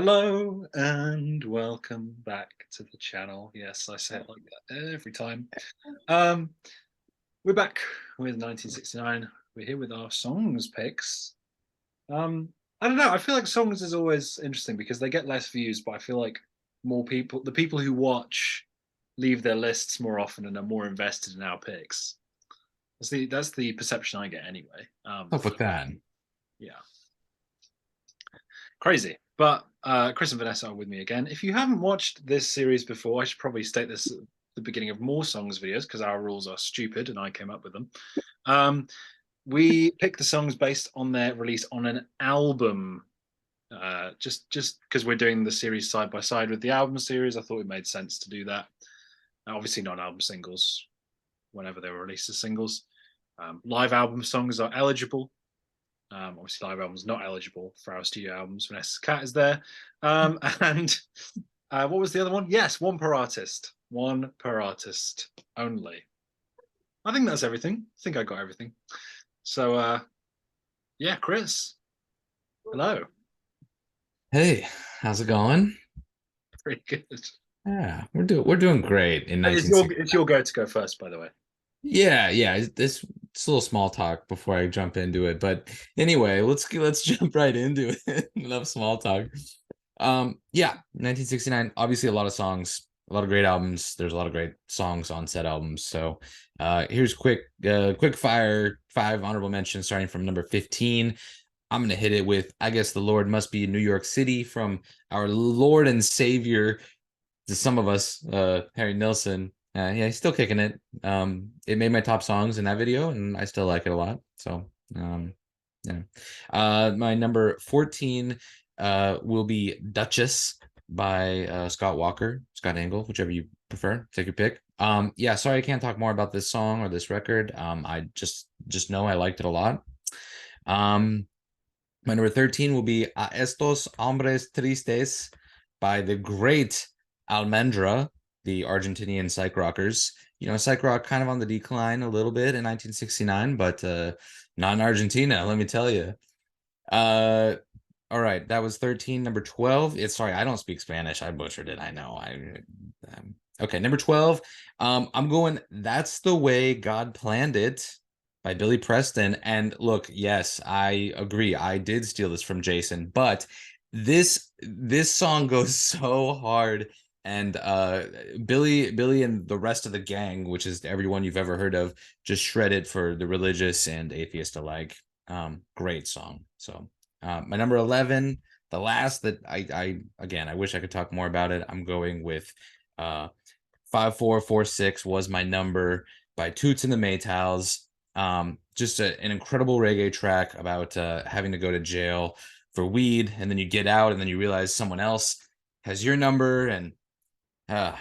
Hello and welcome back to the channel. Yes, I say it like that every time. Um, we're back with 1969. We're here with our songs picks. I don't know. I feel like songs is always interesting because they get less views, but I feel like the people who watch, leave their lists more often and are more invested in our picks. That's the perception I get anyway. Up with that. Yeah. Crazy. But Chris and Vanessa are with me again. If you haven't watched this series before, I should probably state this at the beginning of more songs videos because our rules are stupid and I came up with them. Um, we pick the songs based on their release on an album. Just because we're doing the series side by side with the album series, I thought it made sense to do that. Obviously, not album singles whenever they were released as singles. Live album songs are eligible. Obviously, live albums not eligible for our studio albums. Vanessa's Cat is there. And what was the other one? Yes, one per artist only. I think that's everything. I think I got everything. So, yeah, Chris, hello. Hey, how's it going? Pretty good. Yeah, we're doing great in It's 1969. your go to go first, by the way. Yeah. It's a little small talk before I jump into it, but anyway, let's jump right into it. Enough small talk. Yeah, 1969. Obviously, a lot of songs, a lot of great albums. There's a lot of great songs on said albums. So, here's quick fire five honorable mentions starting from number 15. I'm gonna hit it with I guess the Lord must be in New York City from our Lord and Savior to some of us, Harry Nilsson. Yeah, he's still kicking it. It made my top songs in that video, and I still like it a lot. So, yeah. My number 14 will be Duchess by Scott Angle, whichever you prefer. Take your pick. Yeah, sorry I can't talk more about this song or this record. I just know I liked it a lot. Um, my number 13 will be A Estos Hombres Tristes by the great Almendra, the Argentinian psych rockers. Psych rock kind of on the decline a little bit in 1969, but not in Argentina, let me tell you. Uh, all right, that was 13. Number 12. It's sorry, I don't speak Spanish. I butchered it. I know. Okay, number 12. I'm going That's the Way God Planned It by Billy Preston. And look, yes, I agree. I did steal this from Jason, but this song goes so hard. And Billy and the rest of the gang, which is everyone you've ever heard of, just shred it for the religious and atheist alike. Great song. So my number 11, the last that I again, I wish I could talk more about it. I'm going with 5446 was my number by Toots and the Maytals. Just an incredible reggae track about having to go to jail for weed, and then you get out, and then you realize someone else has your number, and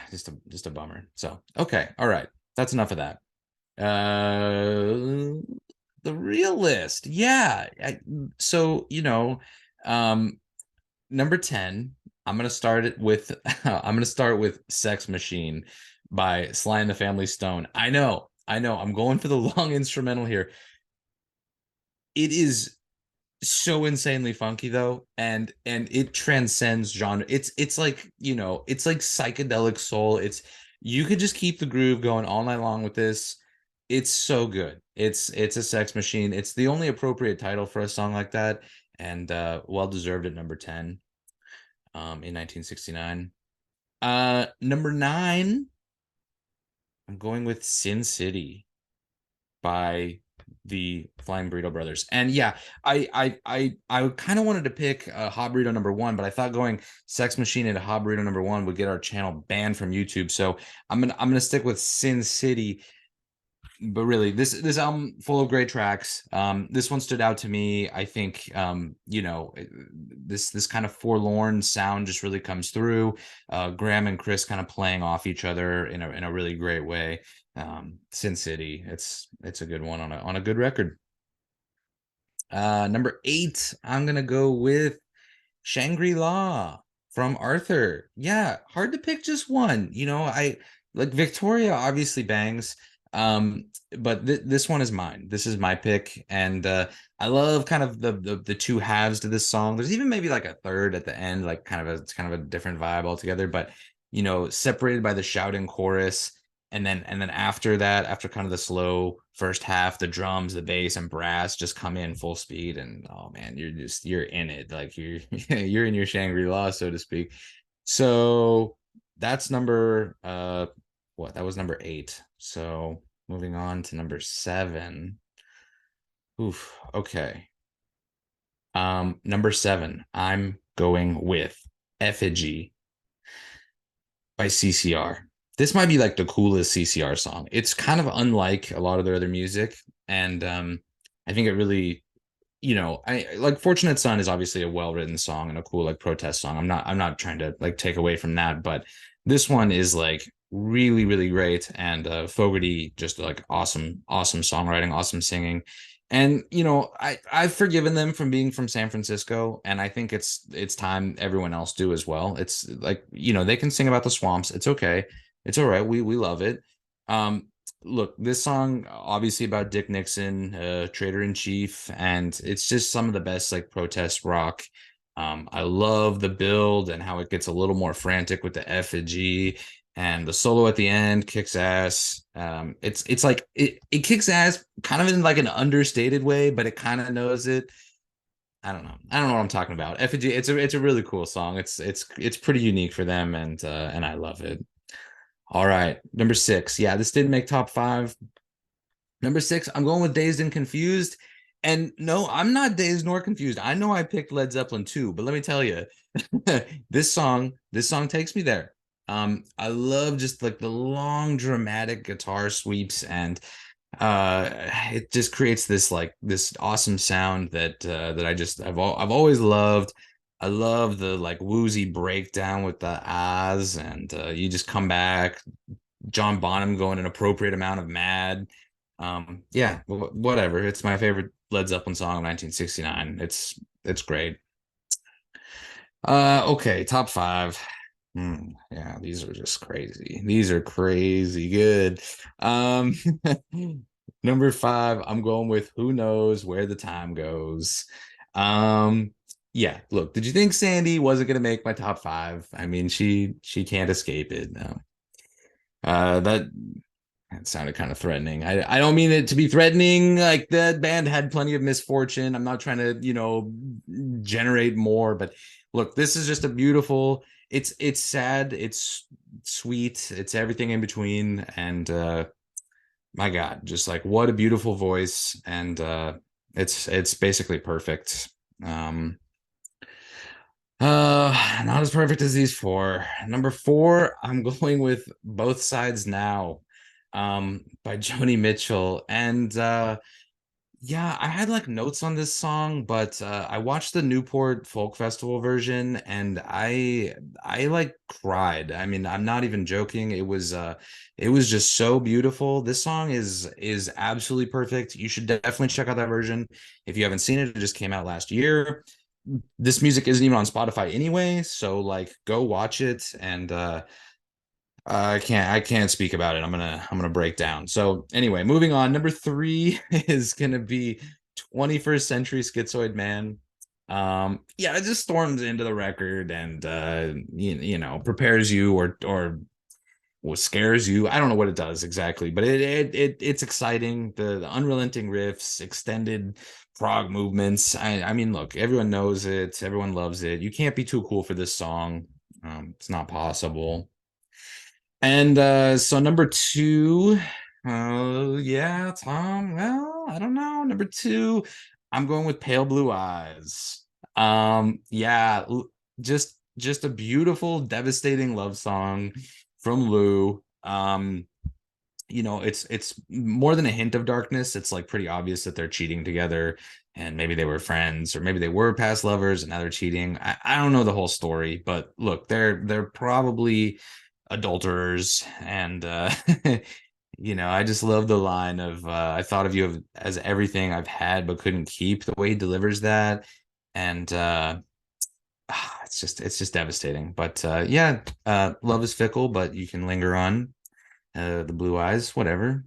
just a bummer. So okay, all right, that's enough of that. Uh, the real list, yeah. So um, number 10. I'm gonna start it with I'm gonna start with Sex Machine by Sly and the Family Stone. I know. I'm going for the long instrumental here. It is so insanely funky though, and it transcends genre. It's like, it's like psychedelic soul. You could just keep the groove going all night long with this. It's so good. It's a Sex Machine. It's the only appropriate title for a song like that, and well deserved at number 10 in 1969. Number 9, I'm going with Sin City by the Flying Burrito Brothers. And yeah, I kind of wanted to pick Hot Burrito number 1, but I thought going Sex Machine into Hot Burrito number 1 would get our channel banned from YouTube. So I'm gonna stick with Sin City. But really, this album full of great tracks. This one stood out to me. I think this kind of forlorn sound just really comes through. Graham and Chris kind of playing off each other in a really great way. Sin City, it's a good one on a good record. Number 8, I'm gonna go with Shangri-La from Arthur. Yeah, hard to pick just one. I like Victoria obviously bangs. But this one is mine. This is my pick, and I love kind of the two halves to this song. There's even maybe like a third at the end, like it's kind of a different vibe altogether. But separated by the shouting chorus, and then after that, after kind of the slow first half, the drums, the bass, and brass just come in full speed, and oh man, you're in it, like you're you're in your Shangri-La, so to speak. So that's number what? That was number 8. So moving on to number 7. Oof. Okay. Number 7, I'm going with Effigy by CCR. This might be like the coolest CCR song. It's kind of unlike a lot of their other music, and I think it really, I like Fortunate Son is obviously a well-written song and a cool like protest song. I'm not trying to like take away from that, but this one is like really, really great. And Fogerty just like awesome songwriting, awesome singing. And I've forgiven them from being from San Francisco, and I think it's time everyone else do as well. It's like, they can sing about the swamps. It's okay. It's all right. We love it. Look, this song obviously about Dick Nixon, traitor in chief, and it's just some of the best like protest rock. I love the build and how it gets a little more frantic with the effigy, and the solo at the end kicks ass. It's like it kicks ass kind of in like an understated way, but it kind of knows it. I don't know what I'm talking about. Effigy, it's a really cool song. It's pretty unique for them, and I love it. All right, number 6. Yeah, this didn't make top 5. Number 6, I'm going with Dazed and Confused. And no, I'm not dazed nor confused. I know I picked Led Zeppelin too, but let me tell you, this song takes me there. I love just like the long dramatic guitar sweeps, and it just creates this awesome sound that I've always loved. I love the like woozy breakdown with the ahs, and you just come back, John Bonham going an appropriate amount of mad. Yeah, whatever. It's my favorite Led Zeppelin song of 1969. It's great. Okay, top 5. Yeah, these are just crazy. These are crazy good. Um, number 5, I'm going with Who Knows Where the Time Goes. Um, yeah, look, did you think Sandy wasn't gonna make my top 5? I mean, she can't escape it. No. That sounded kind of threatening. I don't mean it to be threatening. Like the band had plenty of misfortune. I'm not trying to, generate more, but look, this is just a beautiful, it's sad, it's sweet, it's everything in between. And my God, just like what a beautiful voice. And it's basically perfect. Um not as perfect as these 4. Number 4, I'm going with Both Sides Now, by Joni Mitchell. And yeah, I had like notes on this song, but I watched the Newport Folk Festival version, and I like cried. I mean, I'm not even joking. It was just so beautiful. This song is absolutely perfect. You should definitely check out that version if you haven't seen it. It just came out last year. This music isn't even on Spotify anyway, so like go watch it. And I can't speak about it. I'm gonna break down. So anyway, moving on. Number 3 is gonna be 21st Century Schizoid Man. Yeah, it just storms into the record, and prepares you or what scares you. I don't know what it does exactly, but it's exciting. The unrelenting riffs, extended prog movements. I mean, look, everyone knows it, everyone loves it. You can't be too cool for this song. It's not possible. And so number 2, yeah, Tom. Well, I don't know. Number 2, I'm going with Pale Blue Eyes. Yeah, just a beautiful, devastating love song from Lou. It's more than a hint of darkness. It's like pretty obvious that they're cheating together, and maybe they were friends, or maybe they were past lovers and now they're cheating. I don't know the whole story, but look, they're probably adulterers. And I just love the line of I thought of you as everything I've had but couldn't keep. The way he delivers that, and it's just devastating. But yeah, love is fickle, but you can linger on. The blue eyes, whatever.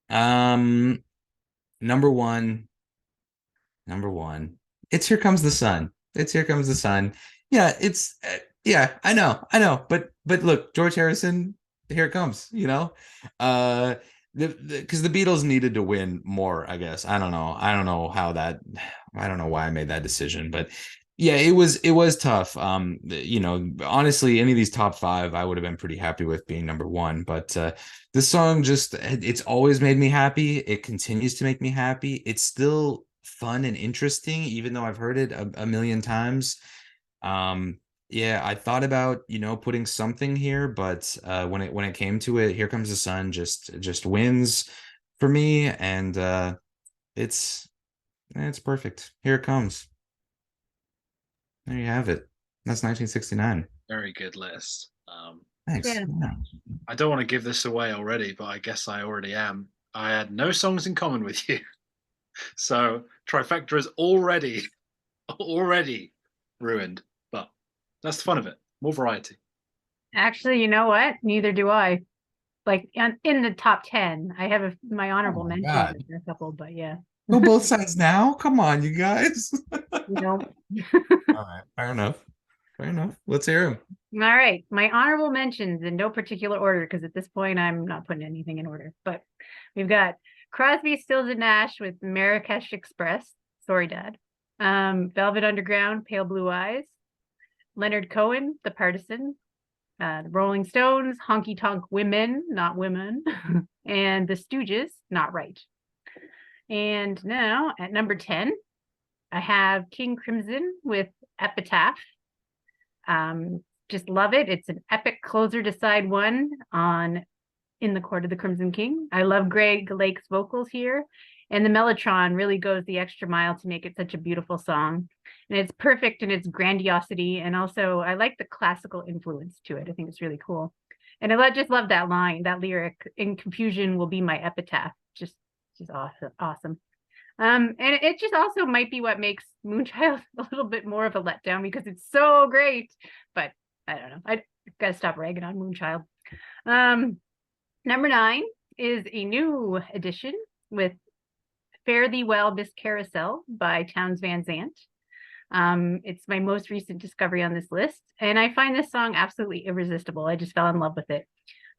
Um, number one, number one. It's Here Comes the Sun. It's Here Comes the Sun. Yeah, yeah, I know. But look, George Harrison, here it comes, you know? Uh because the Beatles needed to win more, I guess. I don't know. I don't know why I made that decision, but yeah, it was tough. You know, honestly, any of these top five, I would have been pretty happy with being number one. But this song just it's always made me happy. It continues to make me happy. It's still fun and interesting, even though I've heard it a million times. Yeah, I thought about, putting something here, but when it came to it, Here Comes the Sun just wins for me, and it's it's perfect. Here it comes. There you have it. That's 1969. Very good list. Thanks. Yeah. Yeah. I don't want to give this away already, but I guess I already am. I had no songs in common with you. So trifecta is already ruined. But that's the fun of it. More variety. Actually, you know what? Neither do I. Like in the top 10, I have my honorable Oh my mentions God. for a couple, but yeah. Go both sides now. Come on, you guys. You know. All right. Fair enough. Fair enough. Let's hear him. All right, my honorable mentions in no particular order, because at this point I'm not putting anything in order. But we've got Crosby, Stills and Nash with Marrakesh Express. Sorry, Dad. Velvet Underground, Pale Blue Eyes. Leonard Cohen, The Partisan. The Rolling Stones, Honky Tonk Women, not women. And The Stooges, Not Right. And now at number 10, I have King Crimson with Epitaph. Just love it. It's an epic closer to side one on In the Court of the Crimson King. I love Greg Lake's vocals here, and the Mellotron really goes the extra mile to make it such a beautiful song. And it's perfect in its grandiosity, and also I like the classical influence to it. I think it's really cool. And I just love that line, that lyric, "In confusion will be my epitaph." Just awesome. And it just also might be what makes Moonchild a little bit more of a letdown because it's so great. But I don't know. I gotta stop ragging on Moonchild. Number 9 is a new edition with Fare Thee Well, Miss Carousel by Townes Van Zandt. It's my most recent discovery on this list, and I find this song absolutely irresistible. I just fell in love with it.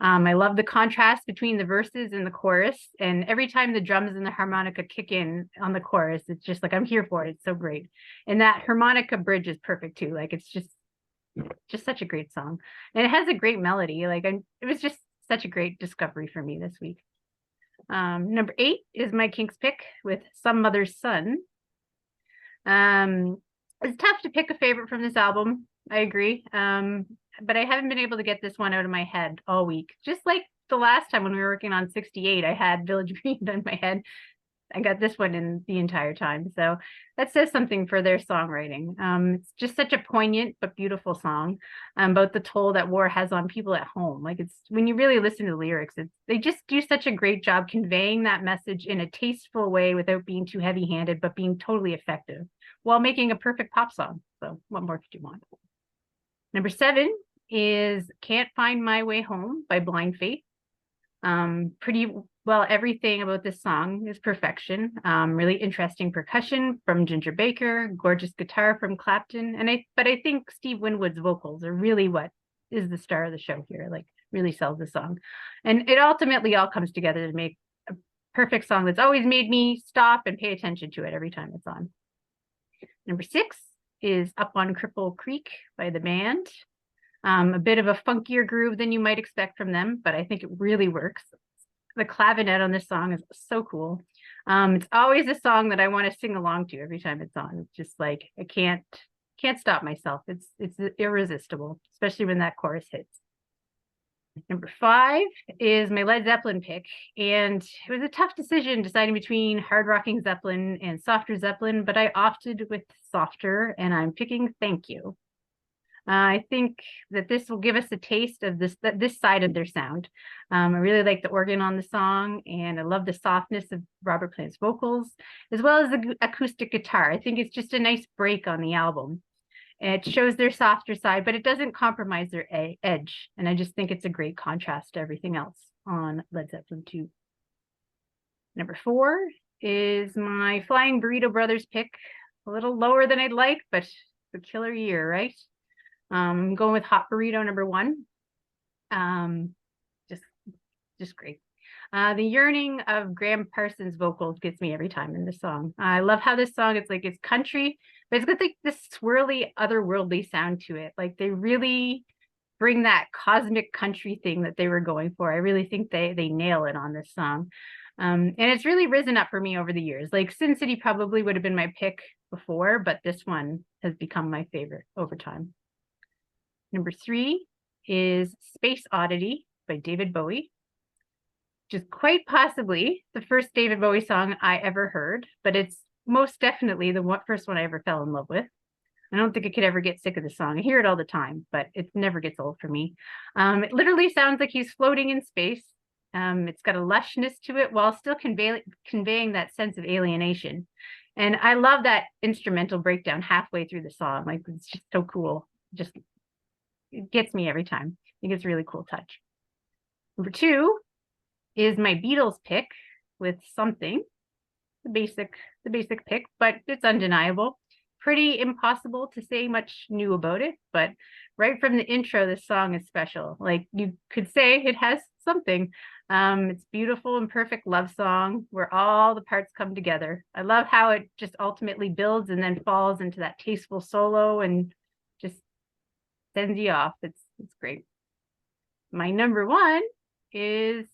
I love the contrast between the verses and the chorus, and every time the drums and the harmonica kick in on the chorus, it's just like I'm here for it. It's so great, and that harmonica bridge is perfect too. Like it's just such a great song, and it has a great melody. It was just such a great discovery for me this week. Number 8 is my Kinks pick with Some Mother's Son. It's tough to pick a favorite from this album. I agree. But I haven't been able to get this one out of my head all week. Just like the last time when we were working on 68, I had Village Green in my head. I got this one in the entire time. So that says something for their songwriting. It's just such a poignant but beautiful song about the toll that war has on people at home. Like it's when you really listen to the lyrics, they just do such a great job conveying that message in a tasteful way without being too heavy-handed, but being totally effective while making a perfect pop song. So what more could you want? Number 7 is Can't Find My Way Home by Blind Faith. Pretty well, everything about this song is perfection. Really interesting percussion from Ginger Baker, gorgeous guitar from Clapton, but I think Steve Winwood's vocals are really what is the star of the show here. Like really sells the song, and it ultimately all comes together to make a perfect song that's always made me stop and pay attention to it every time it's on. Number 6 is Up on Cripple Creek by the band. A bit of a funkier groove than you might expect from them, but I think it really works. The clavinet on this song is so cool. It's always a song that I want to sing along to every time it's on. It's just like I can't stop myself. It's irresistible, especially when that chorus hits. Number 5 is my Led Zeppelin pick, and it was a tough decision deciding between hard rocking Zeppelin and softer Zeppelin, but I opted with softer, and I'm picking Thank You. I think that this will give us a taste of this side of their sound. I really like the organ on the song, and I love the softness of Robert Plant's vocals, as well as the acoustic guitar. I think it's just a nice break on the album. It shows their softer side, but it doesn't compromise their edge. And I just think it's a great contrast to everything else on Led Zeppelin 2. Number 4 is my Flying Burrito Brothers pick. A little lower than I'd like, but it's a killer year, right? I'm going with Hot Burrito number 1. Just great. The yearning of Graham Parsons' vocals gets me every time in this song. I love how this song, it's country, but it's got like this swirly, otherworldly sound to it. Like they really bring that cosmic country thing that they were going for. I really think they nail it on this song. And it's really risen up for me over the years. Like Sin City probably would have been my pick before, but this one has become my favorite over time. Number 3 is Space Oddity by David Bowie, which is quite possibly the first David Bowie song I ever heard, but it's most definitely the first one I ever fell in love with. I don't think I could ever get sick of the song. I hear it all the time, but it never gets old for me. It literally sounds like he's floating in space. It's got a lushness to it while still conveying that sense of alienation. And I love that instrumental breakdown halfway through the song. Like, it's just so cool. Just, it gets me every time. I think it's a really cool touch. Number 2 is my Beatles pick with Something. The basic pick, but it's undeniable. Pretty impossible to say much new about it, but right from the intro, this song is special. Like you could say it has something. It's beautiful and perfect love song where all the parts come together. I love how it just ultimately builds and then falls into that tasteful solo and just sends you off. It's great. My number 1 is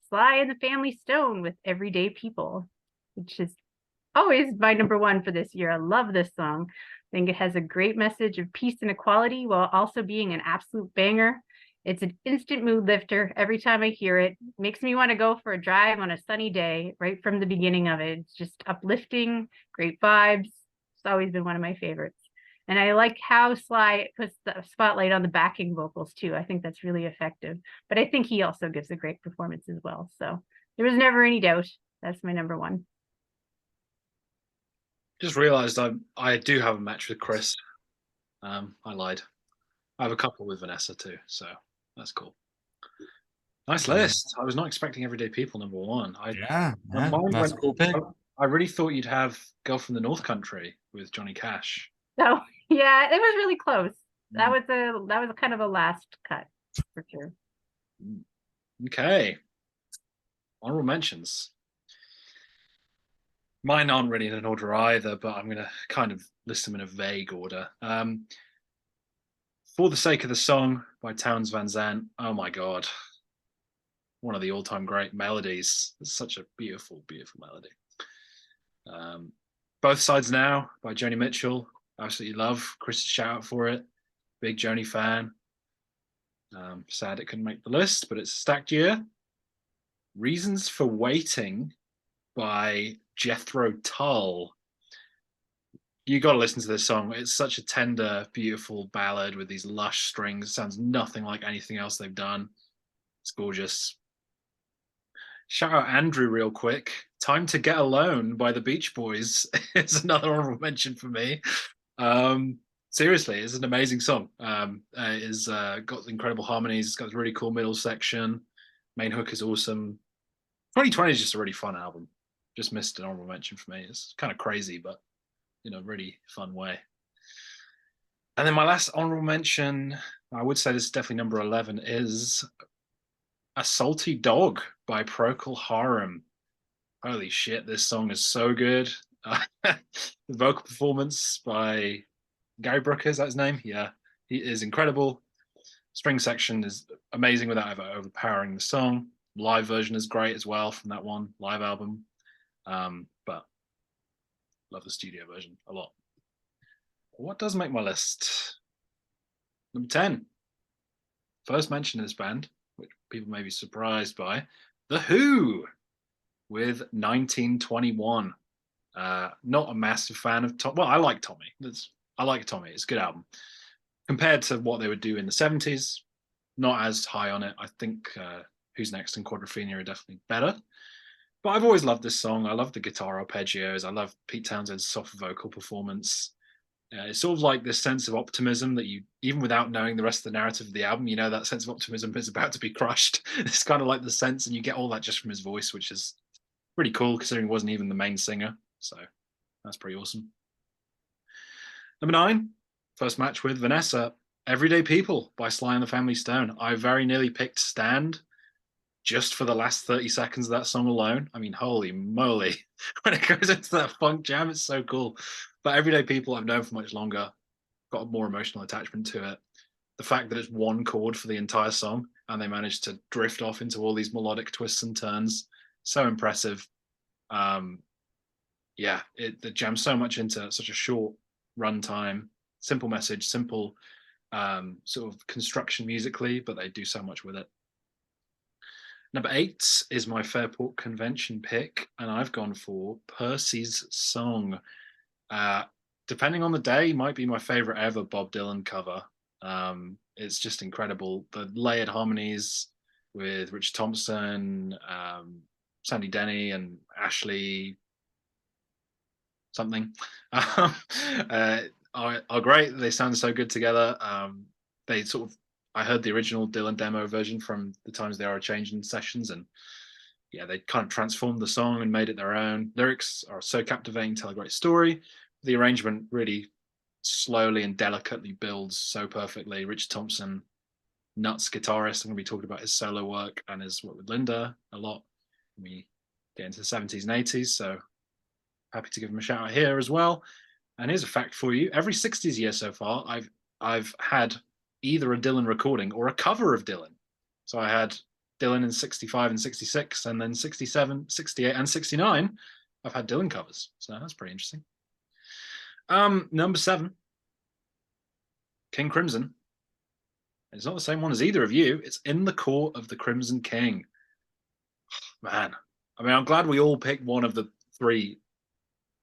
Sly and the Family Stone with Everyday People, which is always my number 1 for this year. I love this song. I think it has a great message of peace and equality while also being an absolute banger. It's an instant mood lifter every time I hear it. Makes me want to go for a drive on a sunny day right from the beginning of it. It's just uplifting, great vibes. It's always been one of my favorites. And I like how Sly puts the spotlight on the backing vocals too. I think that's really effective. But I think he also gives a great performance as well. So there was never any doubt. That's my number 1. Just realised I do have a match with Chris. I lied. I have a couple with Vanessa too, so that's cool. Nice list. I was not expecting Everyday People number 1. That's a cool pick. I really thought you'd have Girl from the North Country with Johnny Cash. So yeah, it was really close. That was kind of a last cut for sure. Okay. Honorable mentions. Mine aren't really in an order either, but I'm going to kind of list them in a vague order. For the Sake of the Song by Townes Van Zandt. Oh my God. One of the all-time great melodies. It's such a beautiful, beautiful melody. Both Sides Now by Joni Mitchell. Absolutely love. Chris's shout out for it. Big Joni fan. Sad it couldn't make the list, but it's a stacked year. Reasons for Waiting by Jethro Tull. You got to listen to this song. It's such a tender, beautiful ballad with these lush strings. It sounds nothing like anything else they've done. It's gorgeous. Shout out Andrew real quick. Time to Get Alone by the Beach Boys. It's another honorable mention for me. Seriously, it's an amazing song. It's got incredible harmonies. It's got a really cool middle section. Main hook is awesome. 2020 is just a really fun album. Just missed an honorable mention for me. It's kind of crazy, but in a really fun way. And then my last honorable mention, I would say this is definitely number 11, is A Salty Dog by Procol Harum. Holy shit, this song is so good. The vocal performance by Gary Brooker, is that his name? Yeah, he is incredible. String section is amazing without ever overpowering the song. Live version is great as well from that one live album. But love the studio version a lot. What does make my list? Number 10. First mention of this band, which people may be surprised by, The Who with 1921. Not a massive fan of Tommy. Well, I like Tommy. I like Tommy. It's a good album. Compared to what they would do in the 70s, not as high on it. I think Who's Next and Quadrophenia are definitely better. But I've always loved this song. I love the guitar arpeggios. I love Pete Townshend's soft vocal performance. It's sort of like this sense of optimism that you, even without knowing the rest of the narrative of the album, you know that sense of optimism is about to be crushed. It's kind of like the sense, and you get all that just from his voice, which is Pretty cool considering he wasn't even the main singer. So that's pretty awesome. Number 9, first match with Vanessa, Everyday People by Sly and the Family Stone. I very nearly picked Stand just for the last 30 seconds of that song alone. I mean, holy moly. When it goes into that funk jam, it's so cool. But Everyday People I've known for much longer, got a more emotional attachment to it. The fact that it's one chord for the entire song and they managed to drift off into all these melodic twists and turns, so impressive. Yeah, it jams so much into such a short runtime, simple message, simple sort of construction musically, but they do so much with it. Number 8 is my Fairport Convention pick, and I've gone for Percy's Song. Depending on the day, might be my favorite ever Bob Dylan cover. It's just incredible. The layered harmonies with Rich Thompson, Sandy Denny, and Ashley something are great. They sound so good together. They sort of, I heard the original Dylan demo version from the times they are changing sessions, and yeah, they kind of transformed the song and made it their own. Lyrics are so captivating, tell a great story. The arrangement really slowly and delicately builds so perfectly. Rich Thompson, nuts guitarist. I'm going to be talking about his solo work and his work with Linda a lot when we get into the 70s and 80s. So happy to give him a shout out here as well. And here's a fact for you: every 60s year so far, I've had either a Dylan recording or a cover of Dylan. So I had Dylan in 65 and 66, and then 67, 68, and 69, I've had Dylan covers. So that's pretty interesting. Number 7, King Crimson. It's not the same one as either of you. It's In the Court of the Crimson King. Man, I mean, I'm glad we all picked one of the 3.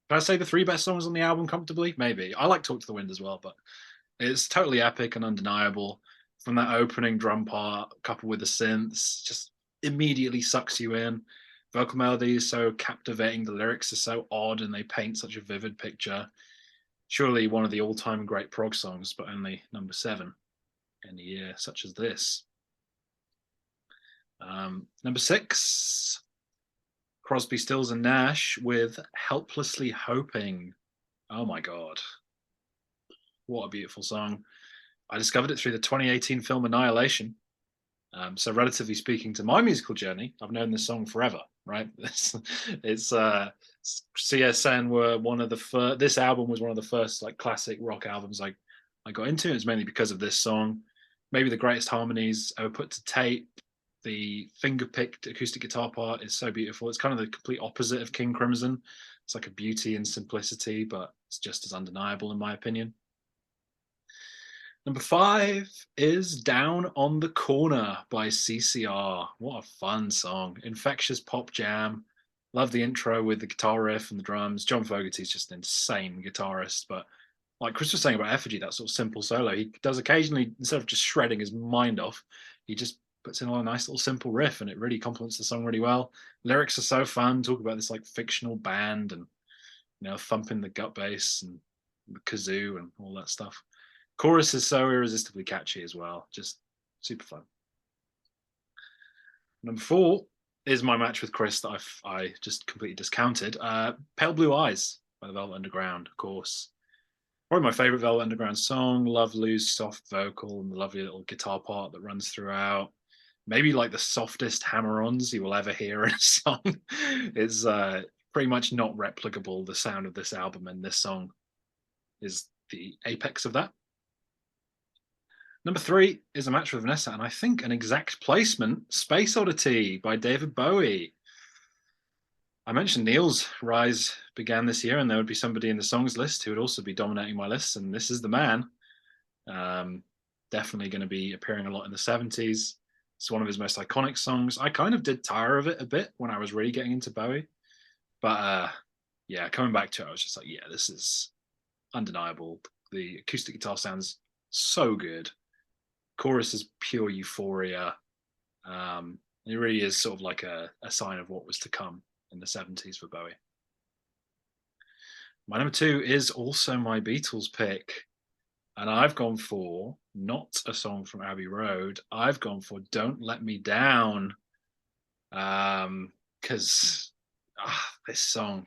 Can I say the 3 best songs on the album comfortably? Maybe. I like Talk to the Wind as well, but it's totally epic and undeniable. From that opening drum part, coupled with the synths, just immediately sucks you in. Vocal melody is so captivating. The lyrics are so odd and they paint such a vivid picture. Surely one of the all-time great prog songs, but only number 7 in a year such as this. Number 6, Crosby, Stills and Nash with Helplessly Hoping. Oh my God. What a beautiful song. I discovered it through the 2018 film Annihilation. So relatively speaking to my musical journey, I've known this song forever, right? It's CSN were one of the first, this album was one of the first like classic rock albums I got into. It's mainly because of this song. Maybe the greatest harmonies ever put to tape. The finger-picked acoustic guitar part is so beautiful. It's kind of the complete opposite of King Crimson. It's like a beauty and simplicity, but it's just as undeniable in my opinion. Number 5 is Down on the Corner by CCR. What a fun song. Infectious pop jam. Love the intro with the guitar riff and the drums. John Fogerty's just an insane guitarist, but like Chris was saying about Effigy, that sort of simple solo, he does occasionally, instead of just shredding his mind off, he just puts in a nice little simple riff and it really complements the song really well. Lyrics are so fun, talk about this like fictional band and, you know, thumping the gut bass and the kazoo and all that stuff. Chorus is so irresistibly catchy as well, just super fun. Number 4 is my match with Chris that I just completely discounted. Pale Blue Eyes by the Velvet Underground, of course. Probably my favorite Velvet Underground song. Love Lou's soft vocal and the lovely little guitar part that runs throughout. Maybe like the softest hammer-ons you will ever hear in a song. It's pretty much not replicable, the sound of this album, and this song is the apex of that. Number 3 is a match with Vanessa, and I think an exact placement, Space Oddity by David Bowie. I mentioned Neil's rise began this year, and there would be somebody in the songs list who would also be dominating my list, and this is the man. Definitely going to be appearing a lot in the 70s. It's one of his most iconic songs. I kind of did tire of it a bit when I was really getting into Bowie, but yeah, coming back to it, I was just like, yeah, this is undeniable. The acoustic guitar sounds so good. Chorus is pure euphoria. It really is sort of like a sign of what was to come in the 70s for Bowie. My number 2 is also my Beatles pick. And I've gone for not a song from Abbey Road. I've gone for Don't Let Me Down. Because This song,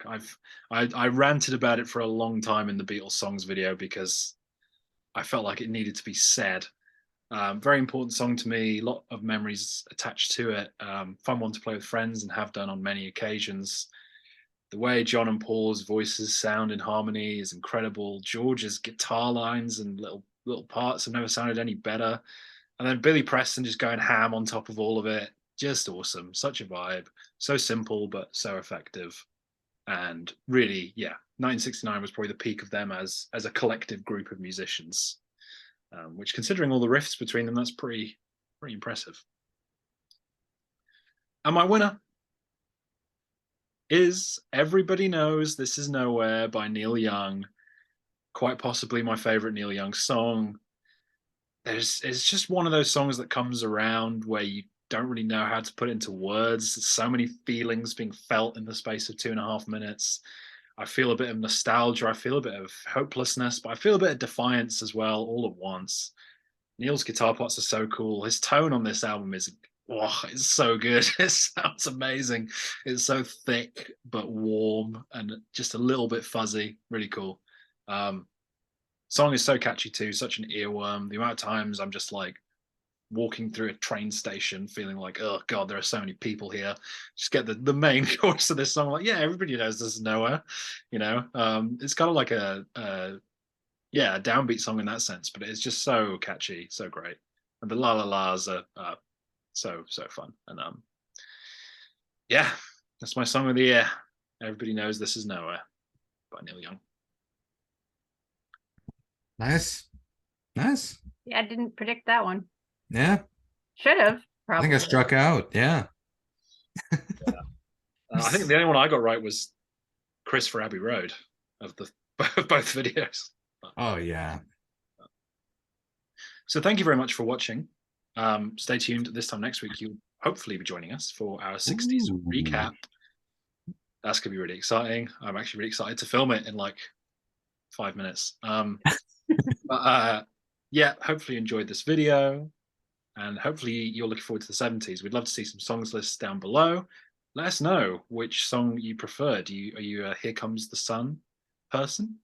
I ranted about it for a long time in the Beatles songs video because I felt like it needed to be said. Very important song to me. A lot of memories attached to it. Fun one to play with friends and have done on many occasions. The way John and Paul's voices sound in harmony is incredible. George's guitar lines and little parts have never sounded any better. And then Billy Preston just going ham on top of all of it. Just awesome. Such a vibe. So simple, but so effective. And really, yeah, 1969 was probably the peak of them as a collective group of musicians. Which, considering all the rifts between them, that's pretty impressive. And my winner is Everybody Knows This Is Nowhere by Neil Young. Quite possibly my favorite Neil Young song. It's just one of those songs that comes around where you don't really know how to put it into words. There's so many feelings being felt in the space of 2.5 minutes. I feel a bit of nostalgia. I feel a bit of hopelessness, but I feel a bit of defiance as well, all at once. Neil's guitar parts are so cool. His tone on this album is, it's so good. It sounds amazing. It's so thick but warm and just a little bit fuzzy. Really cool. Song is so catchy too, such an earworm. The amount of times I'm just like walking through a train station feeling like, oh god, there are so many people here. Just get the main chorus of this song, like, yeah, everybody knows this is nowhere. It's kind of like a downbeat song in that sense, but it's just so catchy, so great. And the la la la's are so fun. And yeah, that's my song of the year. Everybody Knows This Is Nowhere by Neil Young. Nice. Yeah, I didn't predict that one. Yeah. Should have, I probably. think I struck out. Yeah. I think the only one I got right was Chris for Abbey Road of both videos. Oh yeah. So thank you very much for watching. Stay tuned. This time next week, you'll hopefully be joining us for our 60s recap. That's gonna be really exciting. I'm actually really excited to film it in like 5 minutes. Yeah, hopefully you enjoyed this video, and hopefully you're looking forward to the 70s. We'd love to see some songs lists down below. Let us know which song you prefer. Are you a Here Comes the Sun person?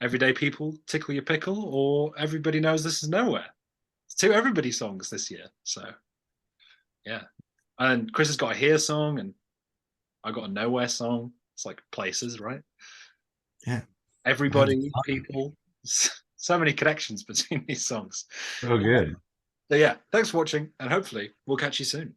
Everyday People Tickle Your Pickle, or Everybody Knows This Is Nowhere? It's 2 everybody songs this year. So yeah. And Chris has got a Here song and I got a Nowhere song. It's like places, right? Yeah. Everybody, people. So many connections between these songs. So good. So yeah, thanks for watching, and hopefully we'll catch you soon.